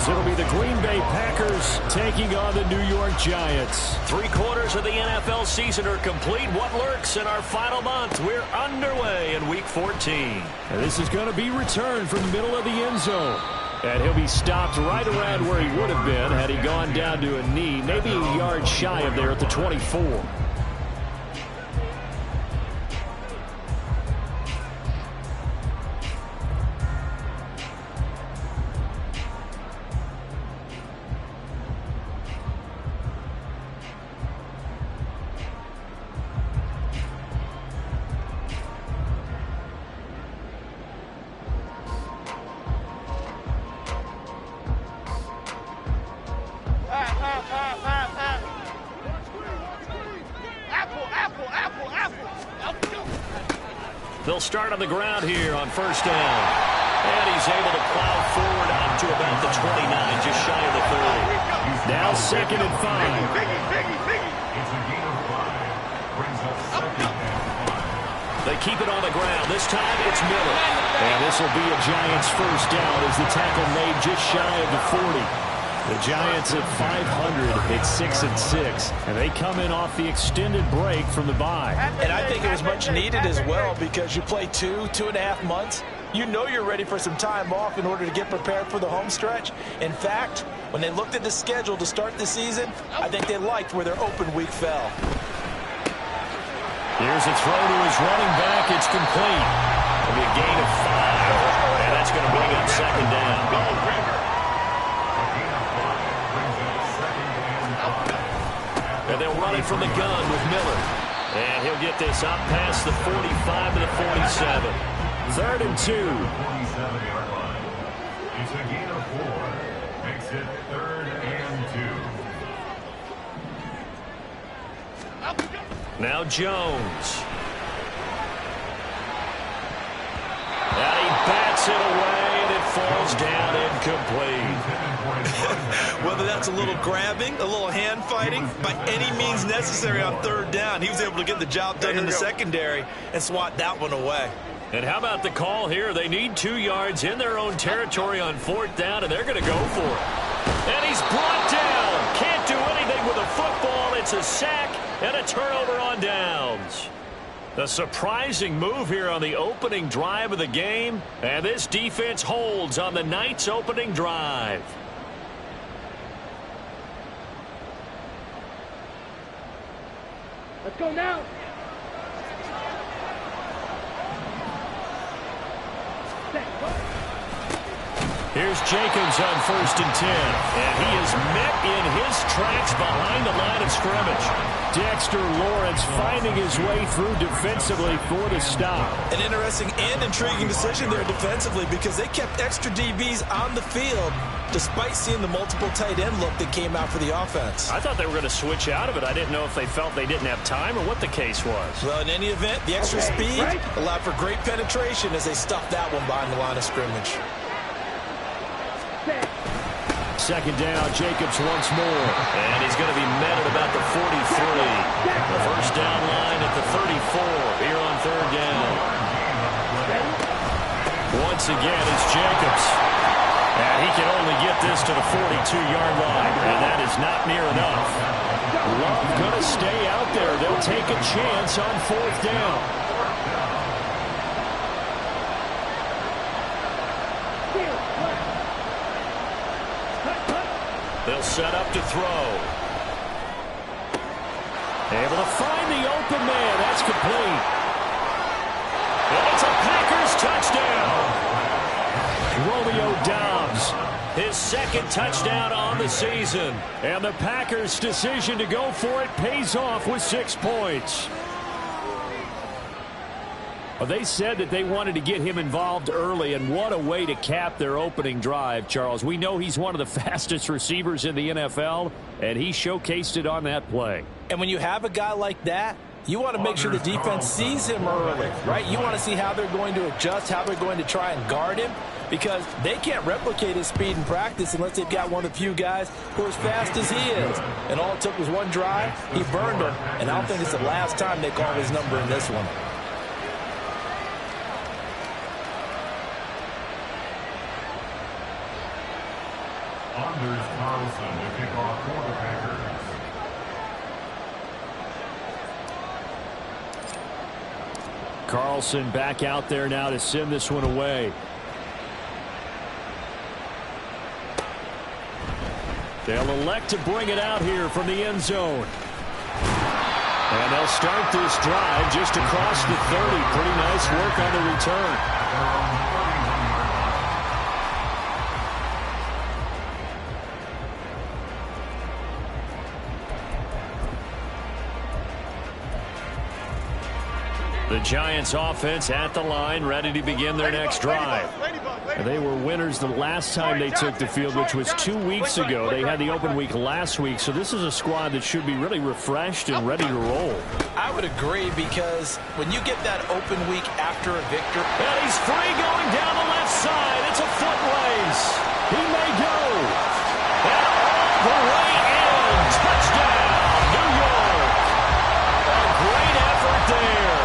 as it'll be the Green Bay Packers taking on the New York Giants. 3/4 of the NFL season are complete. What lurks in our final month? We're underway in Week 14. And this is going to be returned from the middle of the end zone. And he'll be stopped right around where he would have been had he gone down to a knee, maybe a yard shy of there at the 24. They'll start on the ground here on first down. And he's able to plow forward out to about the 29, just shy of the 30. Now 2nd and 5. They keep it on the ground. This time it's Miller. And this will be a Giants first down as the tackle made just shy of the 40. The Giants at 500 at 6-6, and they come in off the extended break from the bye. And I think it was much needed as well because you play 2.5 months. You know you're ready for some time off in order to get prepared for the home stretch. In fact, when they looked at the schedule to start the season, I think they liked where their open week fell. Here's a throw to his running back. It's complete. It'll be a gain of 5, and that's going to bring up 2nd down. And they'll run it from the gun with Miller. And he'll get this out past the 45 to the 47. 3rd and 2. It's a gain of 4. Makes it 3rd and 2. Now Jones. And he bats it away, and it falls down incomplete. Whether that's a little grabbing, a little hand fighting, by any means necessary on 3rd down, he was able to get the job done in the secondary and swat that one away. And how about the call here? They need 2 yards in their own territory on 4th down, and they're going to go for it. And he's brought down. Can't do anything with a football. It's a sack and a turnover on downs. A surprising move here on the opening drive of the game, and this defense holds on the night's opening drive. Let's go now. Here's Jacobs on 1st and 10. And he is met in his tracks behind the line of scrimmage. Dexter Lawrence finding his way through defensively for the stop. An interesting and intriguing decision there defensively because they kept extra DBs on the field despite seeing the multiple tight end look that came out for the offense. I thought they were going to switch out of it. I didn't know if they felt they didn't have time or what the case was. Well, in any event, the extra speed allowed for great penetration as they stuffed that one behind the line of scrimmage. 2nd down, Jacobs once more. And he's going to be met at about the 43. The first down line at the 34 here on 3rd down. Once again, it's Jacobs. And he can only get this to the 42-yard line. And that is not near enough. Love going to stay out there. They'll take a chance on 4th down. They'll set up to throw. Able to find the open man. That's complete. And it's a Packers touchdown. Romeo Doubs, his 2nd touchdown on the season. And the Packers' decision to go for it pays off with 6 points. Well, they said that they wanted to get him involved early, and what a way to cap their opening drive, Charles. We know he's one of the fastest receivers in the NFL, and he showcased it on that play. And when you have a guy like that, you want to make sure the defense sees him early, right? You want to see how they're going to adjust, how they're going to try and guard him, because they can't replicate his speed in practice unless they've got one of the few guys who are as fast as he is. And all it took was one drive. He burned him, and I don't think it's the last time they call his number in this one. Anders Carlson to kick off for the Packers. Carlson back out there now to send this one away. They'll elect to bring it out here from the end zone. And they'll start this drive just across the 30. Pretty nice work on the return. The Giants offense at the line, ready to begin their next drive. They were winners the last time they took the field, which was 2 weeks ago. They had the open week last week, so this is a squad that should be really refreshed and ready to roll. I would agree, because when you get that open week after a victory. And he's free going down the left side. It's a foot race. He may go. And all the way in. Touchdown, New York. A great effort there.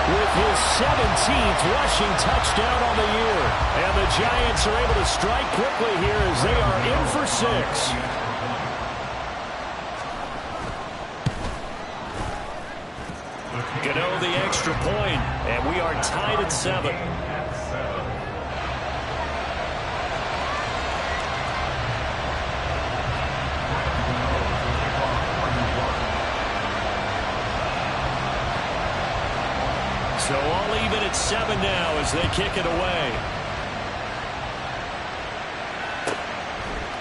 With his 17th rushing touchdown on the year. And the Giants are able to strike quickly here as they are in for 6. Gano the extra point, and we are tied at 7. So all even at 7 now as they kick it away.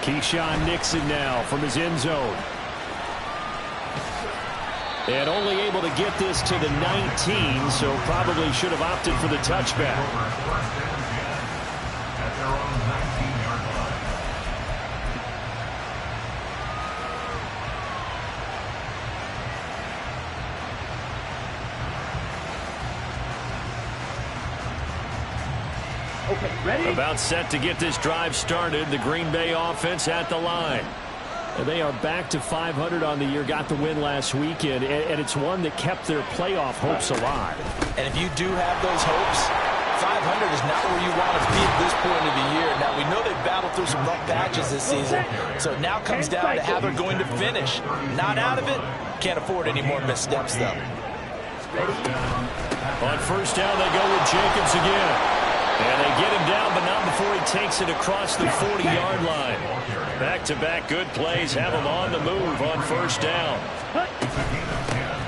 Keyshawn Nixon now from his end zone. And only able to get this to the 19, so probably should have opted for the touchback. At their own 19-yard line. Okay, ready? About set to get this drive started. The Green Bay offense at the line. They are back to 500 on the year, got the win last weekend, and it's one that kept their playoff hopes alive. And if you do have those hopes, 500 is not where you want to be at this point of the year. Now, we know they've battled through some rough patches this season, so it now comes down to how they're going to finish. Not out of it, can't afford any more missteps, though. On first down, they go with Jacobs again. And they get him down, but not before he takes it across the 40-yard line. Back-to-back good plays have him on the move on first down.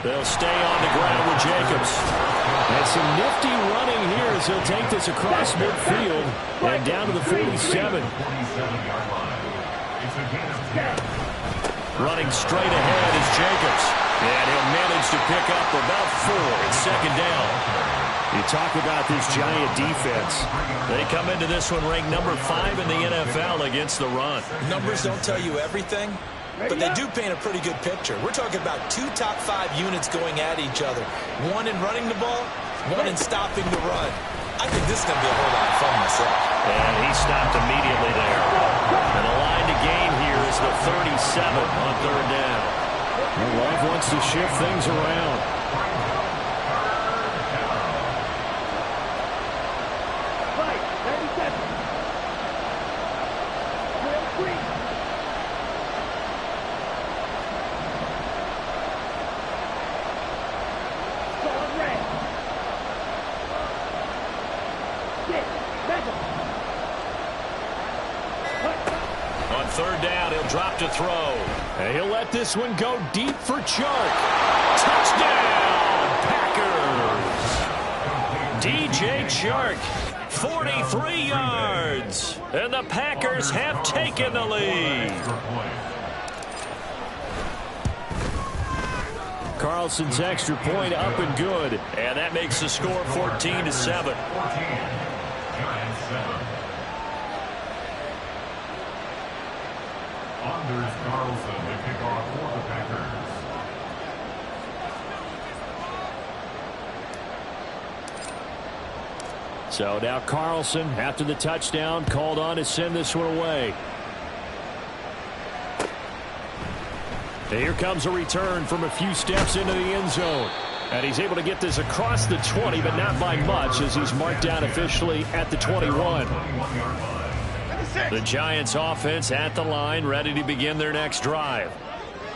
They'll stay on the ground with Jacobs. And some nifty running here as he'll take this across midfield and down to the 47. Running straight ahead is Jacobs. And he'll manage to pick up about 4 at second down. You talk about this Giant defense. They come into this one ranked number 5 in the NFL against the run. Numbers don't tell you everything, but they do paint a pretty good picture. We're talking about 2 top 5 units going at each other. One in running the ball, one in stopping the run. I think this is going to be a whole lot of fun myself. And he stopped immediately there. And the line to gain here is the 37 on third down. And Love wants to shift things around. Third down, he'll drop to throw. And he'll let this one go deep for Chark. Touchdown, Packers! DJ Chark, 43 yards. And the Packers have taken the lead. Carlson's extra point up and good. And that makes the score 14-7. Anders Carlson to kick off for the Packers. So now Carlson, after the touchdown, called on to send this one away. And here comes a return from a few steps into the end zone. And he's able to get this across the 20, but not by much, as he's marked down officially at the 21. The Giants offense at the line, ready to begin their next drive.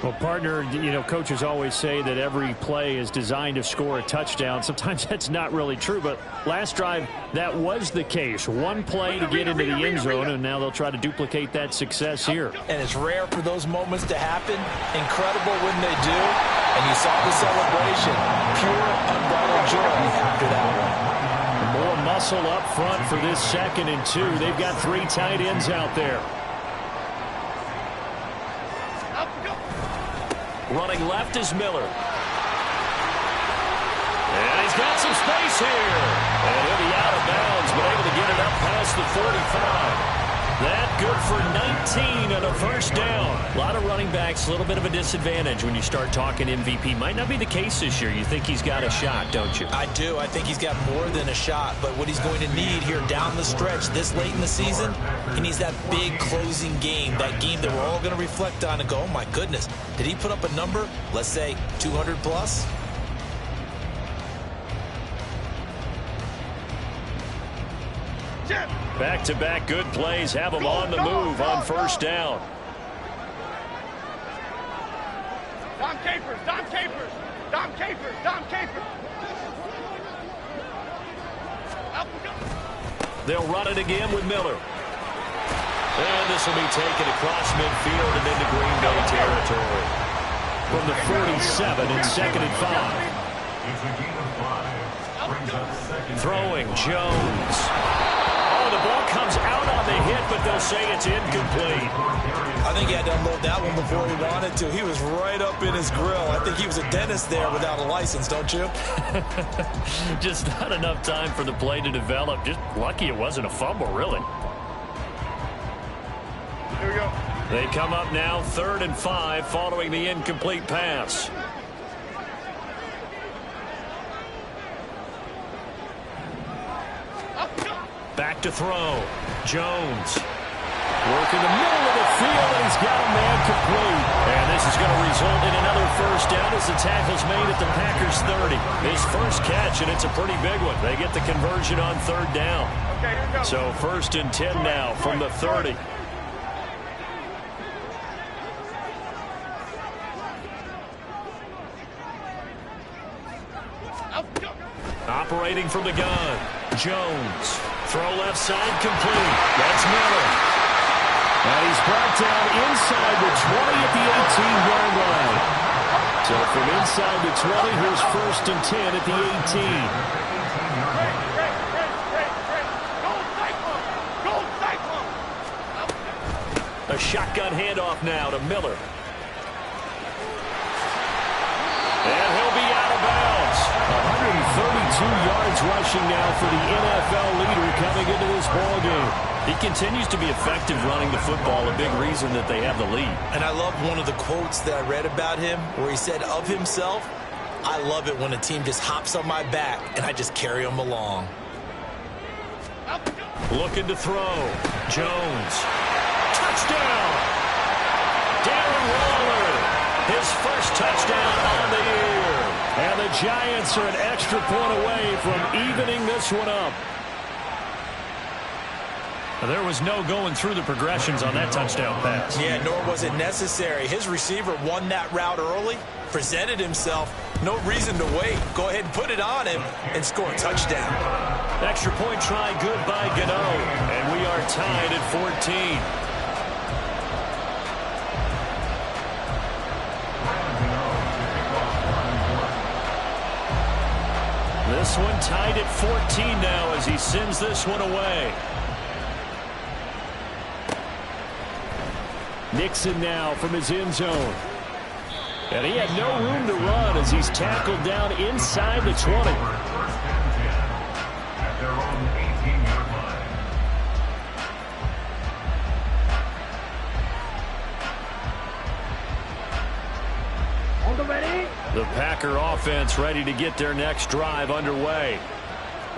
Well, partner, coaches always say that every play is designed to score a touchdown. Sometimes that's not really true, but last drive, that was the case. One play to get into the end zone, and now they'll try to duplicate that success here. And it's rare for those moments to happen. Incredible when they do. And you saw the celebration. Pure, unbridled joy after that one. More muscle up front for this 2nd and 2. They've got 3 tight ends out there. Running left is Miller. And he's got some space here. And he'll be out of bounds, but able to get it up past the 45. That good for 19 and a first down. A lot of running backs, a little bit of a disadvantage when you start talking MVP. Might not be the case this year. You think he's got a shot, don't you? I do. I think he's got more than a shot. But what he's going to need here down the stretch this late in the season, he needs that big closing game, that game that we're all going to reflect on and go, oh, my goodness, did he put up a number, let's say 200 plus? Back-to-back good plays have him on the move on first down. Dom Capers, Dom Capers, Dom Capers, Dom Capers. They'll run it again with Miller. And this will be taken across midfield and into Green Bay territory. From the 47 and 2nd and 5. Throwing Jones. The ball comes out on the hit, but they'll say it's incomplete. I think he had to unload that one before he wanted to. He was right up in his grill. I think he was a dentist there without a license, don't you? Just not enough time for the play to develop. Just lucky it wasn't a fumble, really. Here we go. They come up now 3rd and 5 following the incomplete pass. Back to throw. Jones. Working the middle of the field, and he's got a man complete. And this is going to result in another first down as the tackle's made at the Packers 30. His first catch, and it's a pretty big one. They get the conversion on 3rd down. Okay, here we go. So 1st and 10 now from the 30. Operating from the gun. Jones. Throw left side complete. That's Miller. And he's brought down inside the 20 at the 18-yard line. So from inside the 20, here's 1st and 10 at the 18. A shotgun handoff now to Miller. And he'll be out of bounds. 132 yards rushing now for the NFL leader coming into this ball game. He continues to be effective running the football, a big reason that they have the lead. And I love one of the quotes that I read about him where he said of himself, I love it when a team just hops on my back and I just carry them along. Looking to throw. Jones. Touchdown! Darren Waller. His first touchdown on the year. And the Giants are an extra point away from evening this one up. There was no going through the progressions on that touchdown pass. Yeah, nor was it necessary. His receiver won that route early, presented himself. No reason to wait. Go ahead and put it on him and score a touchdown. Extra point try good by Gano. And we are tied at 14. This one tied at 14 now as he sends this one away. Nixon now from his end zone. And he had no room to run as he's tackled down inside the 20. At their own 18-yard line. On the ready. The Packer offense ready to get their next drive underway.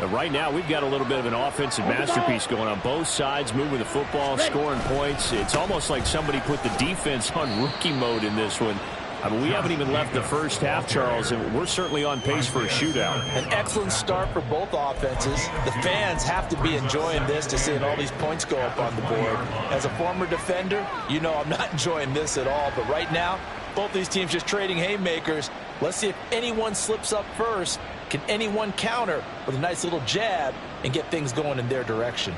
Right now, we've got a little bit of an offensive masterpiece going on. Both sides moving the football, scoring points. It's almost like somebody put the defense on rookie mode in this one. I mean, we haven't even left the first half, Charles, and we're certainly on pace for a shootout. An excellent start for both offenses. The fans have to be enjoying this to seeing all these points go up on the board. As a former defender, you know I'm not enjoying this at all. But right now, both these teams just trading haymakers. Let's see if anyone slips up first. Can anyone counter with a nice little jab and get things going in their direction?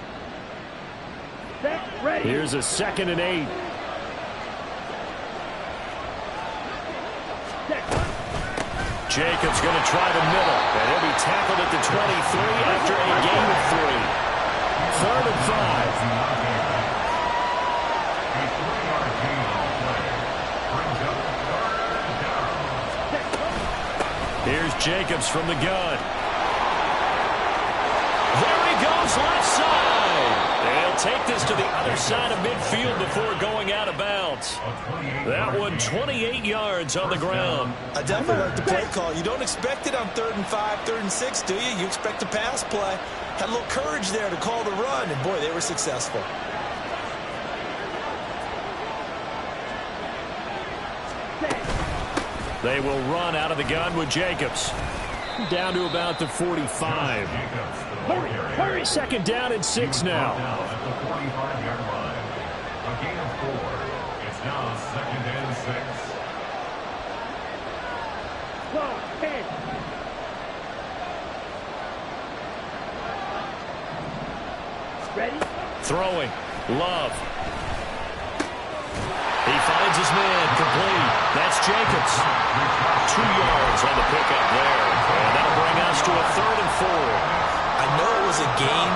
Here's a 2nd and 8. Jacobs going to try the middle, and he'll be tackled at the 23 after a gain of 3. 3rd and 5. Here's Jacobs from the gun. There he goes, left side. They'll take this to the other side of midfield before going out of bounds. That one 28 yards on the ground. I definitely like the play call. You don't expect it on 3rd and 5, 3rd and 6, do you? You expect a pass play. Had a little courage there to call the run, and boy, they were successful. They will run out of the gun with Jacobs. Down to about the 45. Hurry. 2nd down and 6 now. At the 45-yard line. A gain of 4. It's now 2nd and 6. Ready? Throwing. Love. He finds his man. Complete. That's Jacobs. 2 yards on the pickup there. And that'll bring us to a 3rd and 4. I know it was a game,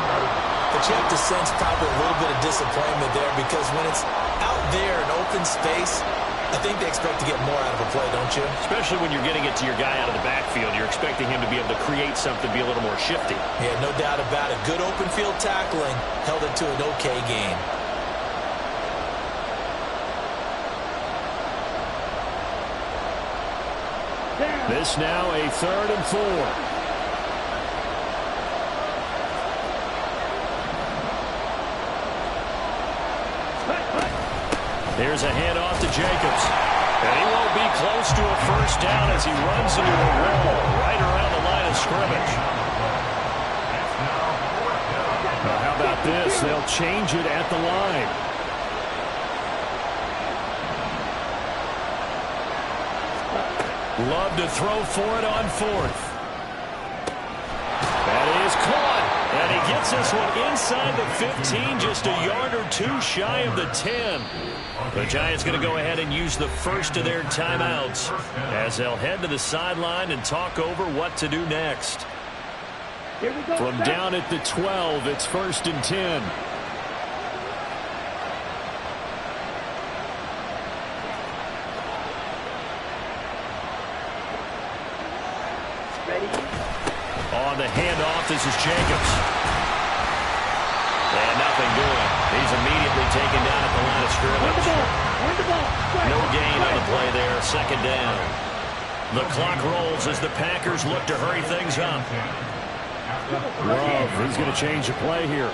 but you have to sense probably a little bit of disappointment there because when it's out there in open space, I think they expect to get more out of a play, don't you? Especially when you're getting it to your guy out of the backfield. You're expecting him to be able to create something, be a little more shifty. Yeah, no doubt about it. Good open field tackling held it to an okay game. This now a 3rd and 4. Here's a handoff to Jacobs. And he won't be close to a 1st down as he runs into a wall right around the line of scrimmage. Now, how about this? They'll change it at the line. Love to throw for it on 4th. That is caught. And he gets this one inside the 15, just a yard or 2 shy of the 10. The Giants going to go ahead and use the first of their timeouts as they'll head to the sideline and talk over what to do next. From down at the 12, it's 1st and 10. On the handoff, this is Jacobs. And nothing doing. He's immediately taken down at the line of scrimmage. No gain on the play there, 2nd down. The clock rolls as the Packers look to hurry things up. Love, he's going to change the play here.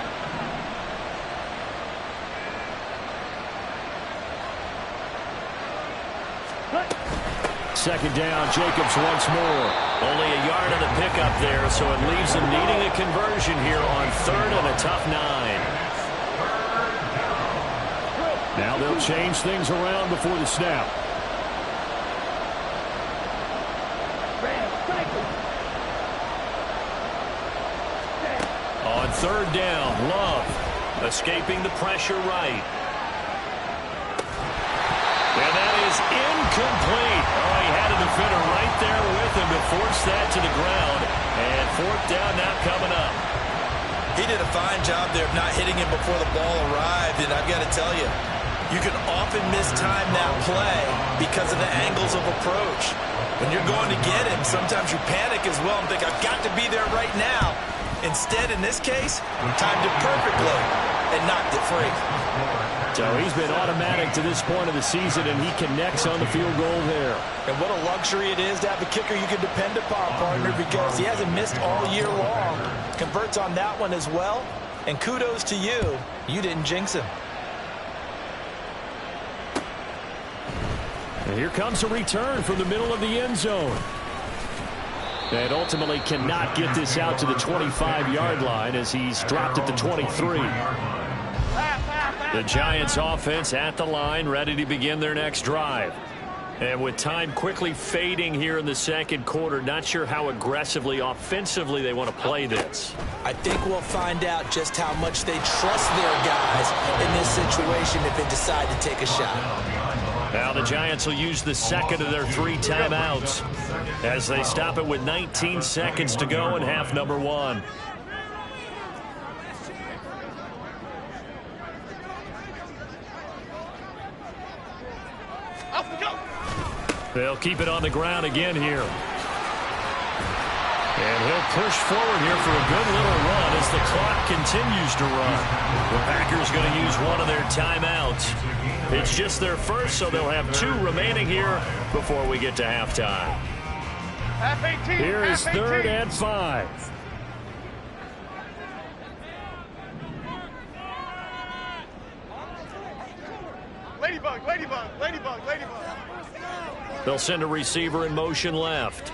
Second down, Jacobs once more. Only a yard on the pickup there, so it leaves them needing a conversion here on 3rd and a tough 9. Now they'll change things around before the snap. On 3rd down, Love escaping the pressure right. And that is incomplete. Oh, he had a defender right there with him to force that to the ground. And 4th down now coming up. He did a fine job there of not hitting him before the ball arrived. And I've got to tell you, you can often mistime that play because of the angles of approach. When you're going to get him, sometimes you panic as well and think, I've got to be there right now. Instead, in this case, timed it perfectly and knocked it free. So he's been automatic to this point of the season, and he connects on the field goal there. And what a luxury it is to have a kicker you can depend upon, partner, because he hasn't missed all year long. Converts on that one as well. And kudos to you. You didn't jinx him. And here comes a return from the middle of the end zone. And ultimately cannot get this out to the 25-yard line as he's dropped at the 23. The Giants offense at the line, ready to begin their next drive. And with time quickly fading here in the second quarter, not sure how aggressively, offensively they want to play this. I think we'll find out just how much they trust their guys in this situation if they decide to take a shot. Now the Giants will use the second of their 3 timeouts as they stop it with 19 seconds to go in half number 1. They'll keep it on the ground again here. And he'll push forward here for a good little run as the clock continues to run. The Packers going to use one of their timeouts. It's just their first, so they'll have 2 remaining here before we get to halftime. Here is 3rd and 5. Ladybug, ladybug, ladybug, ladybug. They'll send a receiver in motion left.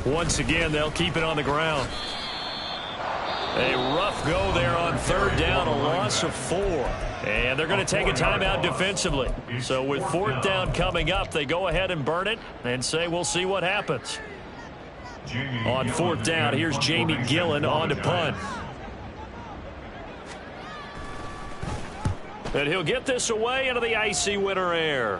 Once again, they'll keep it on the ground. A rough go there on 3rd down, a loss of 4. And they're going to take a timeout defensively. So with 4th down coming up, they go ahead and burn it and say we'll see what happens. On 4th down, here's Jamie Gillen on to punt. And he'll get this away into the icy winter air.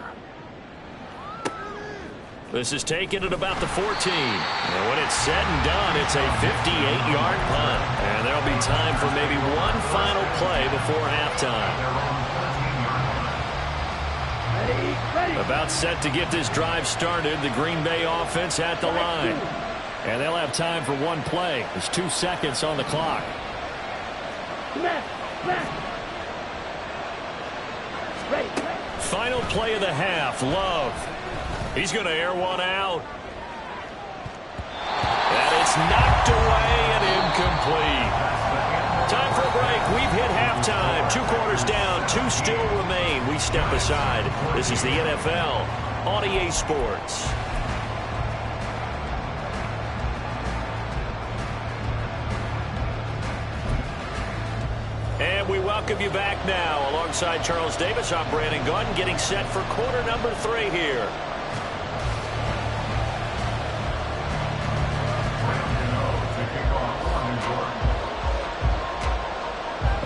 This is taken at about the 14. And when it's said and done, it's a 58-yard punt. And there'll be time for maybe one final play before halftime. About set to get this drive started, the Green Bay offense at the line. And they'll have time for one play. There's 2 seconds on the clock. Final play of the half, Love. He's going to air one out. And it's knocked away and incomplete. Time for a break. We've hit halftime. 2 quarters down, 2 still remain. We step aside. This is the NFL on EA Sports. And we welcome you back now. Alongside Charles Davis, I'm Brandon Gaudin, getting set for quarter number 3 here.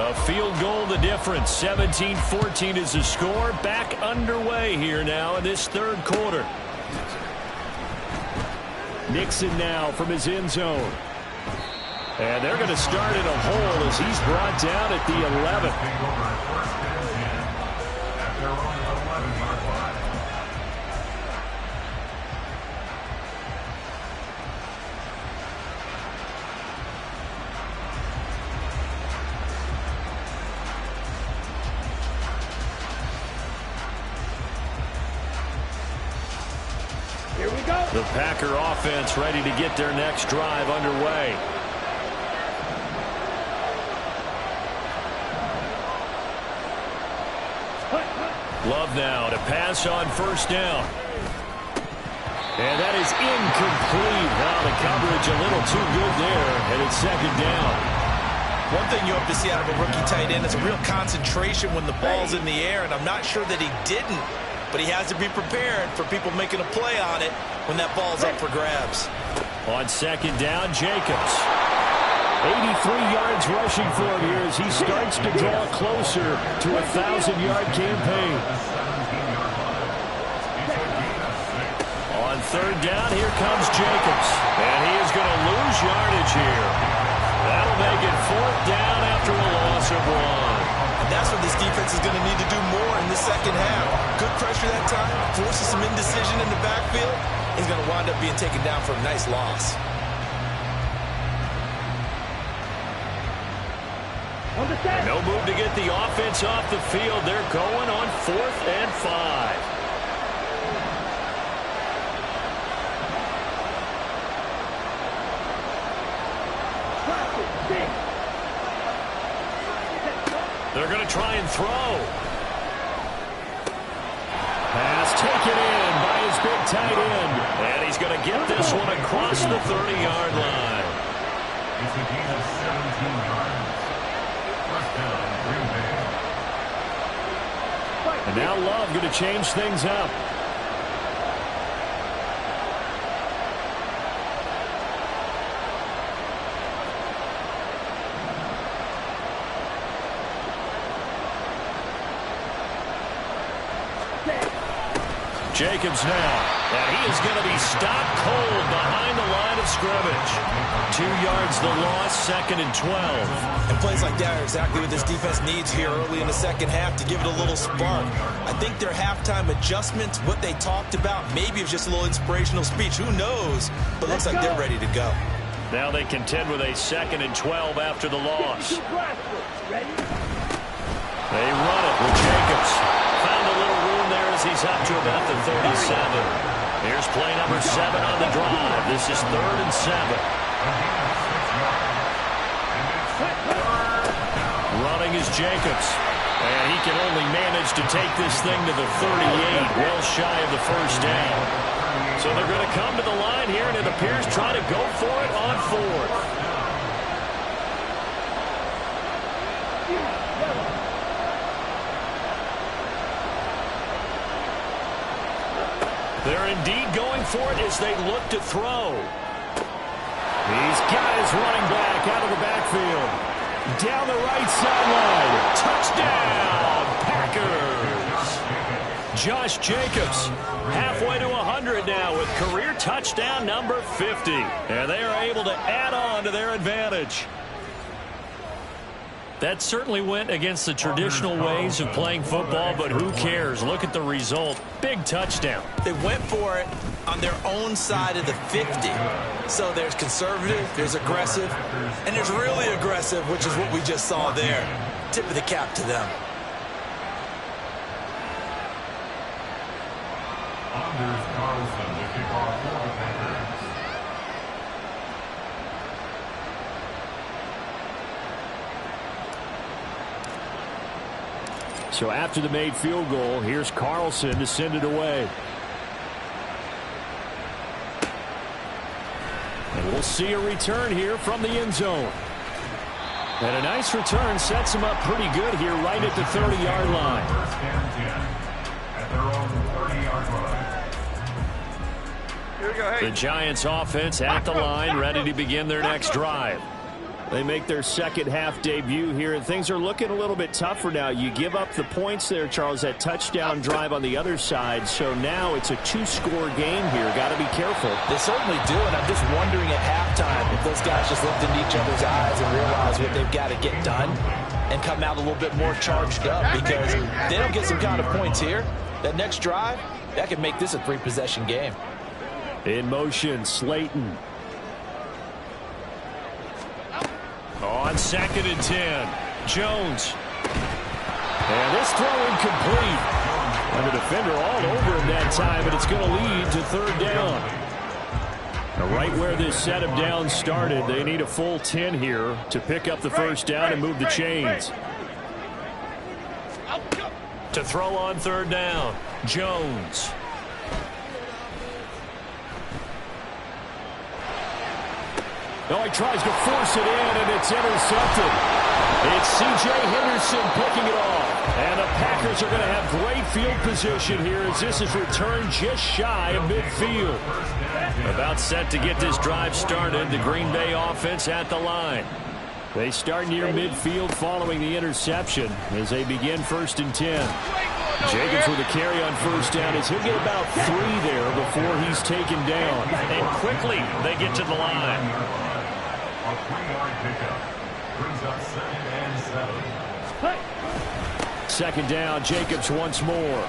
A field goal the difference. 17-14 is the score. Back underway here now in this 3rd quarter. Nixon now from his end zone. And they're going to start in a hole as he's brought down at the 11. Here we go. The Packer offense ready to get their next drive underway. Love now to pass on 1st down. And that is incomplete. Now the coverage a little too good there, and it's 2nd down. One thing you hope to see out of a rookie tight end is a real concentration when the ball's in the air, and I'm not sure that he didn't, but he has to be prepared for people making a play on it when that ball's up for grabs. On 2nd down, Jacobs. 83 yards rushing for him here as he starts to draw closer to a 1,000-yard campaign. On 3rd down, here comes Jacobs. And he is going to lose yardage here. That'll make it 4th down after a loss of 1. And that's what this defense is going to need to do more in the 2nd half. Good pressure that time, forces some indecision in the backfield. He's going to wind up being taken down for a nice loss. No move to get the offense off the field. They're going on 4th and 5. They're going to try and throw. taken in by his big tight end. And he's going to get this one across the 30-yard line. It's a gain of 17 yards. First down, Green Bay. And now Love going to change things up. Jacobs now. And he is going to be stopped cold behind the line of scrimmage. 2 yards the loss, 2nd and 12. And plays like that are exactly what this defense needs here early in the second half to give it a little spark. I think their halftime adjustments, what they talked about, maybe it was just a little inspirational speech. Who knows? But it looks like they're ready to go. Now they contend with a 2nd and 12 after the loss. They run it with Jacobs. Found a little room there as he's up to about the 37. Here's play number 7 on the drive. This is 3rd and 7. Running is Jacobs. And he can only manage to take this thing to the 38, well shy of the first down. So they're going to come to the line here, and it appears try to go for it on 4th. They're indeed going for it as they look to throw. He's got his running back out of the backfield. Down the right sideline. Touchdown, Packers. Josh Jacobs halfway to 100 now with career touchdown number 50. And they are able to add on to their advantage. That certainly went against the traditional ways of playing football, but who cares? Look at the result. Big touchdown. They went for it on their own side of the 50. So there's conservative, there's aggressive, and there's really aggressive, which is what we just saw there. Tip of the cap to them. Anders Carlson, the kickoff for the Packers. So after the made field goal, here's Carlson to send it away. And we'll see a return here from the end zone. And a nice return sets him up pretty good here right at the 30-yard line. First and 10 at their own 30-yard line. Here we go. Hey. The Giants offense at the line, ready to begin their next drive. They make their second half debut here, and things are looking a little bit tougher now. You give up the points there, Charles, that touchdown drive on the other side. So now it's a 2-score game here. Got to be careful. They certainly do, and I'm just wondering at halftime if those guys just looked into each other's eyes and realize what they've got to get done and come out a little bit more charged up, because they don't get some kind of points here. That next drive, that could make this a 3-possession game. In motion, Slayton. On 2nd and 10, Jones. And this throw incomplete. And the defender all over him that time, but it's going to lead to 3rd down. Now right where this set of downs started, they need a full 10 here to pick up the first down and move the chains. To throw on 3rd down, Jones. No, he tries to force it in, and it's intercepted. It's C.J. Henderson picking it off. And the Packers are going to have great field position here as this is returned just shy of midfield. About set to get this drive started, the Green Bay offense at the line. They start near midfield following the interception as they begin 1st and 10. Jacobs with a carry on first down as he'll get about 3 there before he's taken down. And quickly they get to the line. A 3-yard pickup brings up 2nd and 7. 2nd down, Jacobs once more.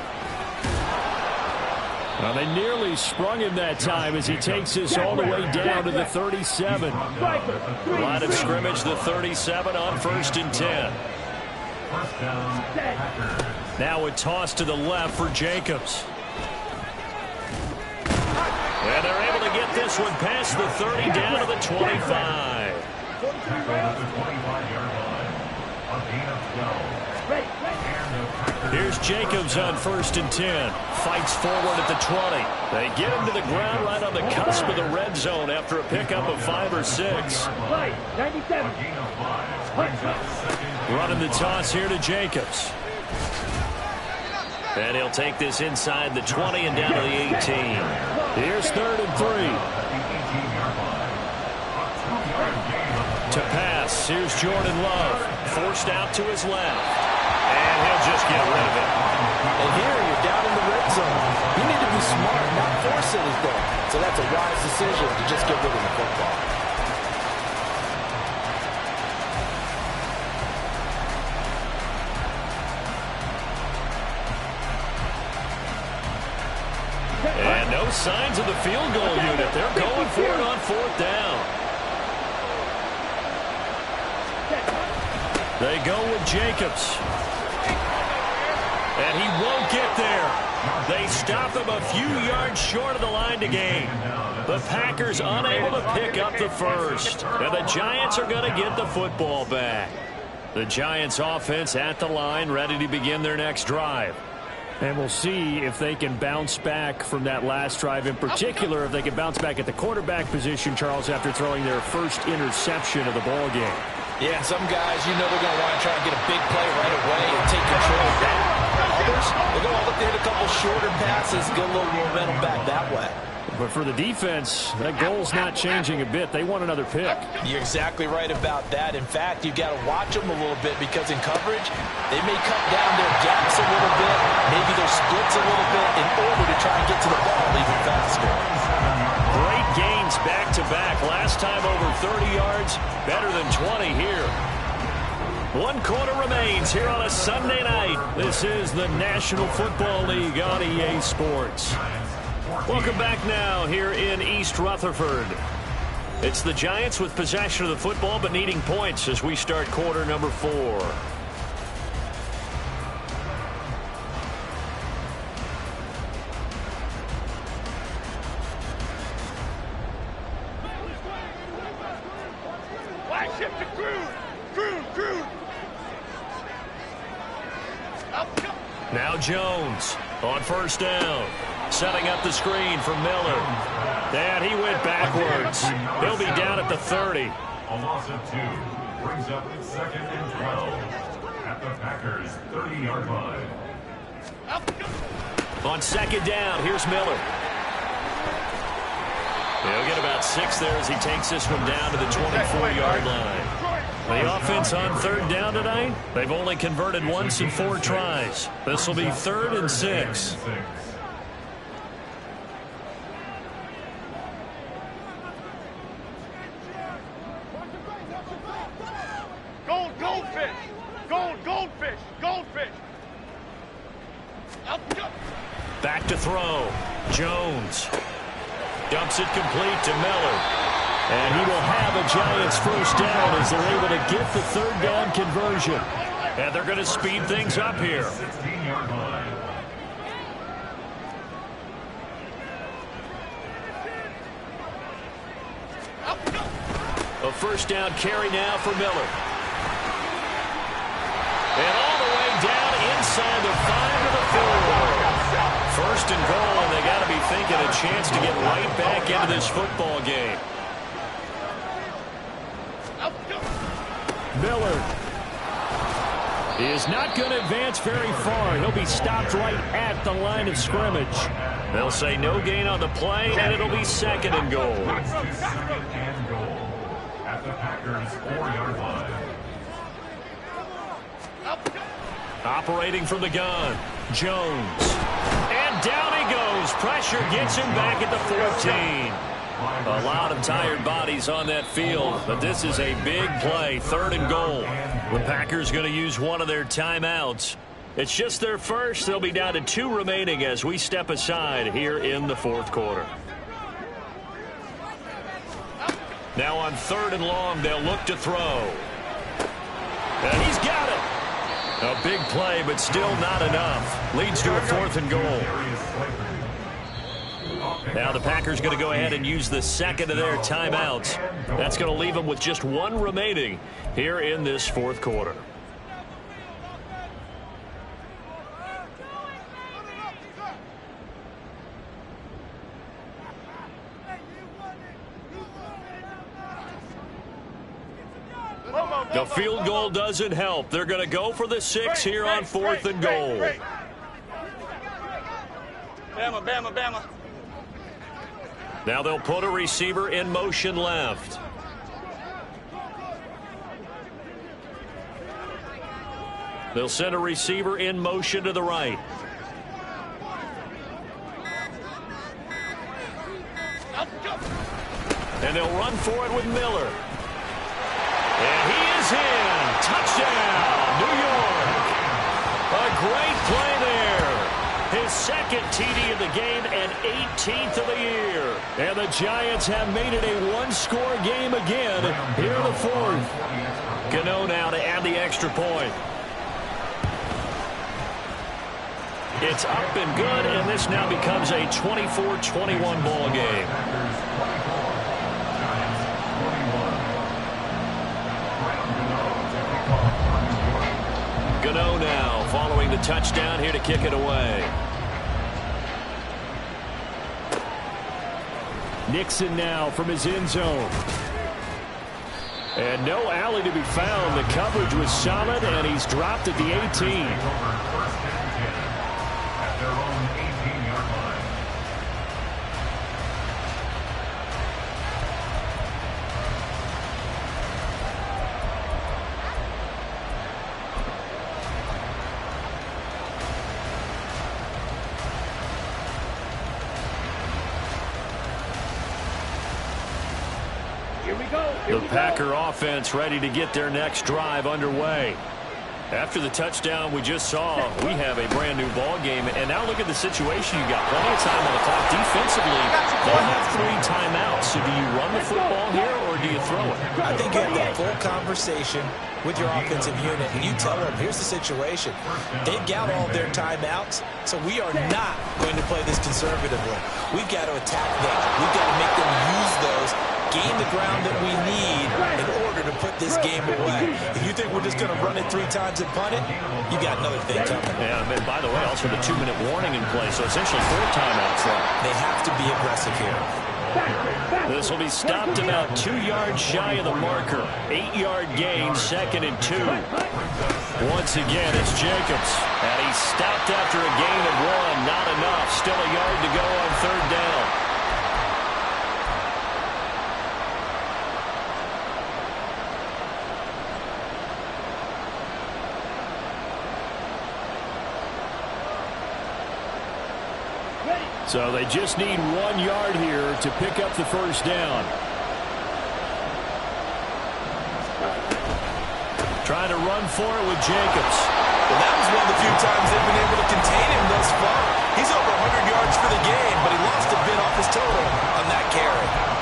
Well, they nearly sprung him that time as he takes this all the way down to the 37. Line of scrimmage, the 37 on 1st and 10. First down, Packers. Now a toss to the left for Jacobs. And they're able to get this one past the 30 down to the 25. Tackled at the 25-yard line. A gain of 12. And the Packers Here's Jacobs on 1st and 10. Fights forward at the 20. They get him to the ground right on the cusp of the red zone after a pickup of 5 or 6. Running the toss here to Jacobs. And he'll take this inside the 20 and down to the 18. Here's 3rd and 3. To pass, here's Jordan Love. Forced out to his left. And he'll just get rid of it. And here you're down in the red zone. You need to be smart, not force anything. So that's a wise decision to just get rid of the football. And no signs of the field goal unit. They're going for it on 4th down. They go with Jacobs. And he won't get there. They stop him a few yards short of the line to gain. The Packers unable to pick up the first. And the Giants are going to get the football back. The Giants offense at the line, ready to begin their next drive. And we'll see if they can bounce back from that last drive. In particular, if they can bounce back at the quarterback position, Charles, after throwing their first interception of the ball game. Yeah, and some guys, you know they're going to want to try and get a big play right away and take control of that. Others, they're going to look to hit a couple shorter passes, get a little momentum back that way. But for the defense, that goal's not changing a bit. They want another pick. You're exactly right about that. In fact, you've got to watch them a little bit because in coverage, they may cut down their gaps a little bit, maybe their splits a little bit in order to try and get to the ball even faster. Great gains back-to-back. Last time over 30 yards, better than 20 here. 1 quarter remains here on a Sunday night. This is the National Football League on EA Sports. Welcome back now here in East Rutherford. It's the Giants with possession of the football but needing points as we start quarter number 4. Flag shift to Cruz. Now Jones on 1st down. Setting up the screen for Miller. And he went backwards. He'll be down at the 30. A loss of 2 brings up 2nd and 12 at the Packers' 30-yard line. On 2nd down, here's Miller. He'll get about 6 there as he takes this one down to the 24-yard line. The offense on 3rd down tonight, they've only converted once in 4 tries. This will be 3rd and 6. Goldfish. Back to throw. Jones dumps it complete to Miller. And he will have a Giants 1st down as they're able to get the 3rd down conversion. And they're going to speed things up here. 16-yard line. A 1st down carry now for Miller. And all the way down inside the 5 to the 4. 1st and goal, and they got to be thinking a chance to get right back into this football game. Miller is not going to advance very far. He'll be stopped right at the line of scrimmage. They'll say no gain on the play, and it'll be 2nd and goal. 2nd and goal at the Packers' 4-yard line. Operating from the gun, Jones. And down he goes. Pressure gets him back at the 14. A lot of tired bodies on that field, but this is a big play, 3rd and goal. The Packers going to use one of their timeouts. It's just their first. They'll be down to 2 remaining as we step aside here in the 4th quarter. Now on 3rd and long, they'll look to throw. And he's got it. A big play, but still not enough. Leads to a 4th and goal. Now the Packers going to go ahead and use the 2nd of their timeouts. That's going to leave them with just 1 remaining here in this 4th quarter. The field goal doesn't help. They're going to go for the 6 here on 4th and goal. Bama, Bama, Bama. Now they'll put a receiver in motion left. They'll send a receiver in motion to the right. And they'll run for it with Miller. And he is in. Touchdown, New York. A great play there. His second TD of the game and 18th of the year. And the Giants have made it a one-score game again here in the 4th. Gano now to add the extra point. It's up and good, and this now becomes a 24-21 ball game. Gano now following the touchdown here to kick it away. Nixon now from his end zone. And no alley to be found. The coverage was solid, and he's dropped at the 18. At their own 18-yard line. The Packer offense ready to get their next drive underway. After the touchdown we just saw, we have a brand new ball game. And now look at the situation. You got plenty of time on the clock. Defensively, they'll have 3 timeouts. So do you run the football here or do you throw it? I think you have that full conversation with your offensive unit, and you tell them, here's the situation. They've got all their timeouts, so we are not going to play this conservatively. We've got to attack them. We've got to make them use those, gain the ground that we need in order to put this game away. If you think we're just going to run it 3 times and punt it, you got another thing coming. Yeah, and by the way, also the 2-minute warning in play, so essentially 4 timeouts left. They have to be aggressive here. This will be stopped about 2 yards shy of the marker. 8-yard gain, 2nd and 2. Once again, it's Jacobs. And he's stopped after a gain of 1. Not enough. Still a yard to go on 3rd down. So they just need 1 yard here to pick up the first down. Trying to run for it with Jacobs. Well, that was one of the few times they've been able to contain him thus far. He's over 100 yards for the game, but he lost a bit off his total on that carry.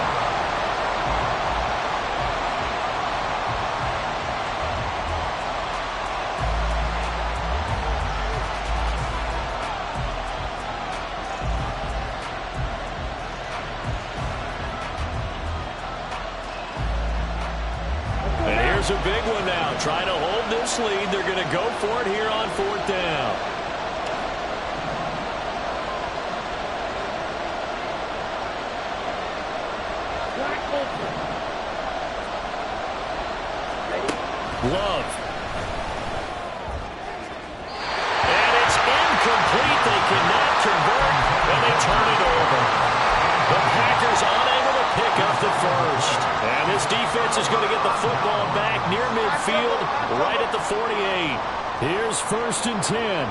A big one now. Trying to hold this lead. They're going to go for it here on 4th down. Love. And it's incomplete. They cannot convert, and they turn it over. The Packers unable to pick up the first. And this defense is going to get the football back near midfield, right at the 48. Here's 1st and 10.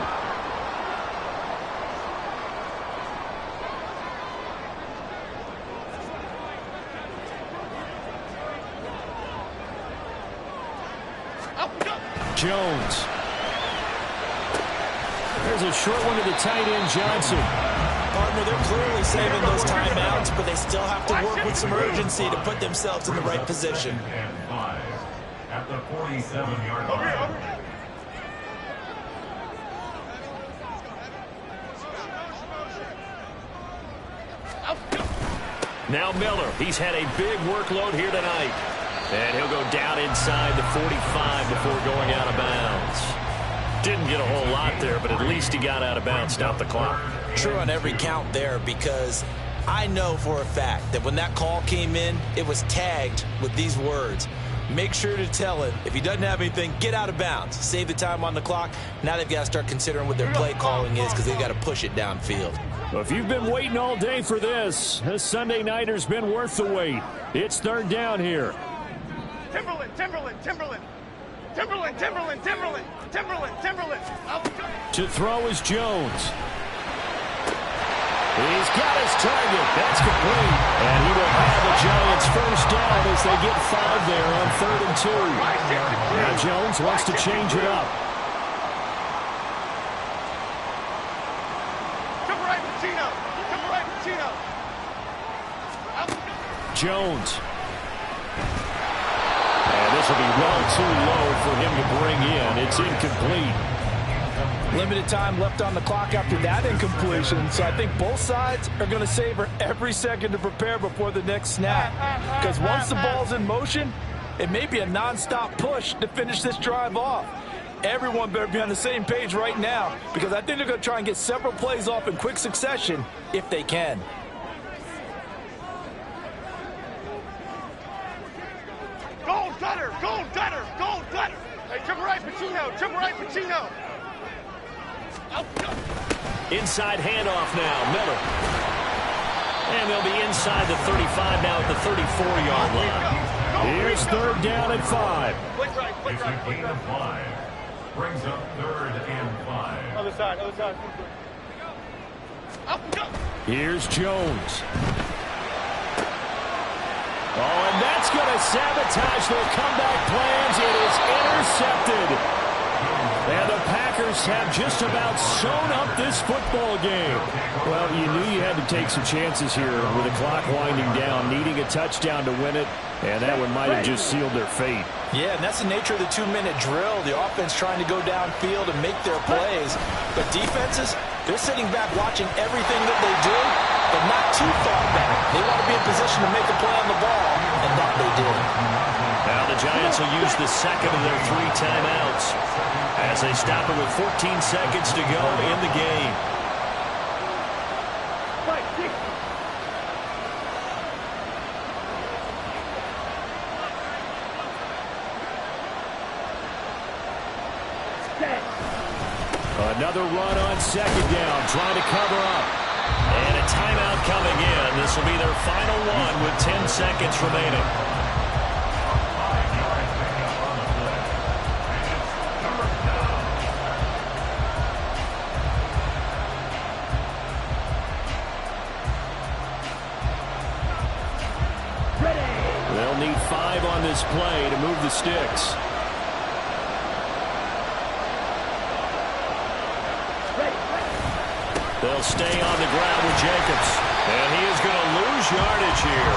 Jones. There's a short one to the tight end, Johnson. Partner, they're clearly saving those timeouts, but they still have to work with some urgency to put themselves in the right position. And 5 at the 47-yard line. Now Miller. He's had a big workload here tonight. And he'll go down inside the 45 before going out of bounds. Didn't get a whole lot there, but at least he got out of bounds. Stop the clock. True on every count there, because I know for a fact that when that call came in, it was tagged with these words: make sure to tell him if he doesn't have anything, get out of bounds. Save the time on the clock. Now they've got to start considering what their play calling is because they've got to push it downfield. Well, if you've been waiting all day for this Sunday nighter's been worth the wait. It's third down here. Timberland, Timberland, Timberland. Timberland, Timberland, Timberland, Timberland, Timberland. To throw is Jones. He's got his target. That's complete. And he will have the Giants first down as they get 5 there on 3rd and 2. Now Jones wants to change it up. Jump right, Pacino. Jump right, Pacino. Jones. And this will be well too low for him to bring in. It's incomplete. Limited time left on the clock after that incompletion, so I think both sides are going to savor every second to prepare before the next snap. Because once the ball's in motion, it may be a non-stop push to finish this drive off. Everyone better be on the same page right now because I think they're going to try and get several plays off in quick succession if they can. Gold gutter, gold gutter, gold gutter. Hey, jump right, Pacino. Jump right, Pacino. Inside handoff now, Miller. And they'll be inside the 35 now at the 34-yard line. Here's third down at 5. Flick right, flick It's a right, flick gain right. of 5. Brings up 3rd and 5. Other side, other side. Up, go. Here's Jones. Oh, and that's going to sabotage their comeback plans. It is intercepted. And the Packers have just about sewn up this football game. Well, you knew you had to take some chances here with the clock winding down, needing a touchdown to win it, and that one might have just sealed their fate. Yeah, and that's the nature of the 2-minute drill. The offense trying to go downfield and make their plays. But defenses, they're sitting back watching everything that they do, but not too far back. They want to be in position to make a play on the ball, and that they did. Now the Giants will use the second of their 3 timeouts as they stop it with 14 seconds to go in the game. Another run on second down, trying to cover up. And a timeout coming in. This will be their final one with 10 seconds remaining. They'll need 5 on this play to move the sticks. They'll stay on the ground with Jacobs. And he is going to lose yardage here.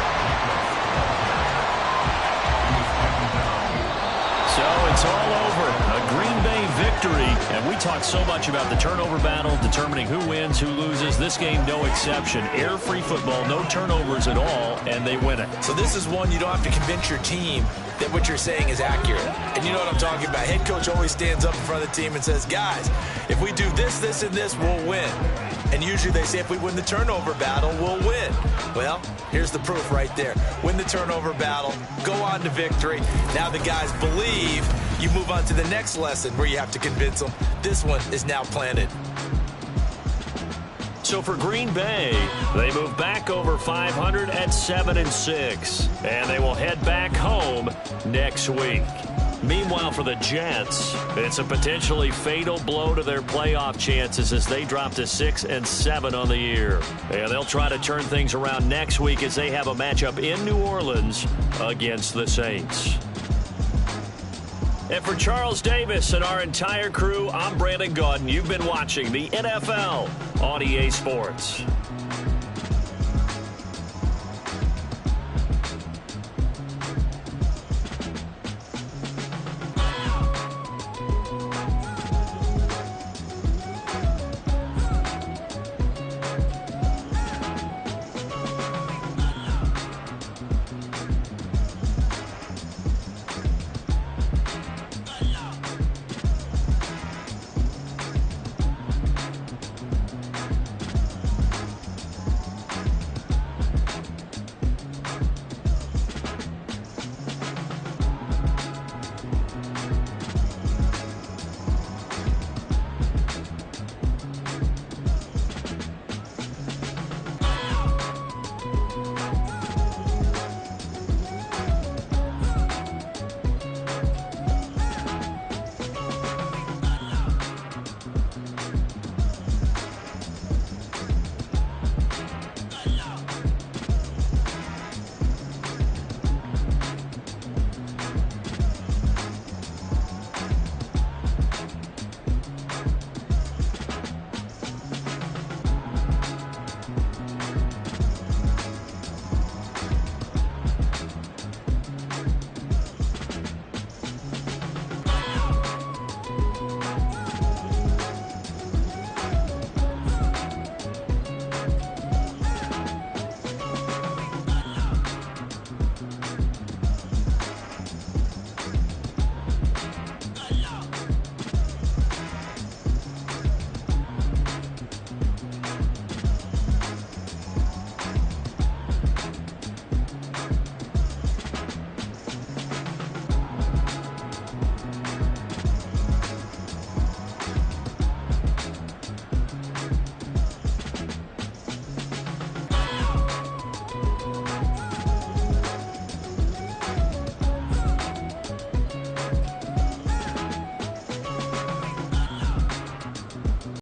So it's all over. A Green Bay victory. And we talk so much about the turnover battle, determining who wins, who loses. This game, no exception. Air-free football, no turnovers at all, and they win it. So this is one you don't have to convince your team that what you're saying is accurate. And you know what I'm talking about. Head coach always stands up in front of the team and says, guys, if we do this, this, and this, we'll win. And usually they say if we win the turnover battle, we'll win. Well, here's the proof right there. Win the turnover battle, go on to victory. Now the guys believe. You move on to the next lesson where you have to convince them. This one is now planted. So for Green Bay, they move back over 500 at 7-6, and they will head back home next week. Meanwhile, for the Jets, it's a potentially fatal blow to their playoff chances as they drop to 6-7 on the year. And they'll try to turn things around next week as they have a matchup in New Orleans against the Saints. And for Charles Davis and our entire crew, I'm Brandon Gaudin. You've been watching the NFL on EA Sports.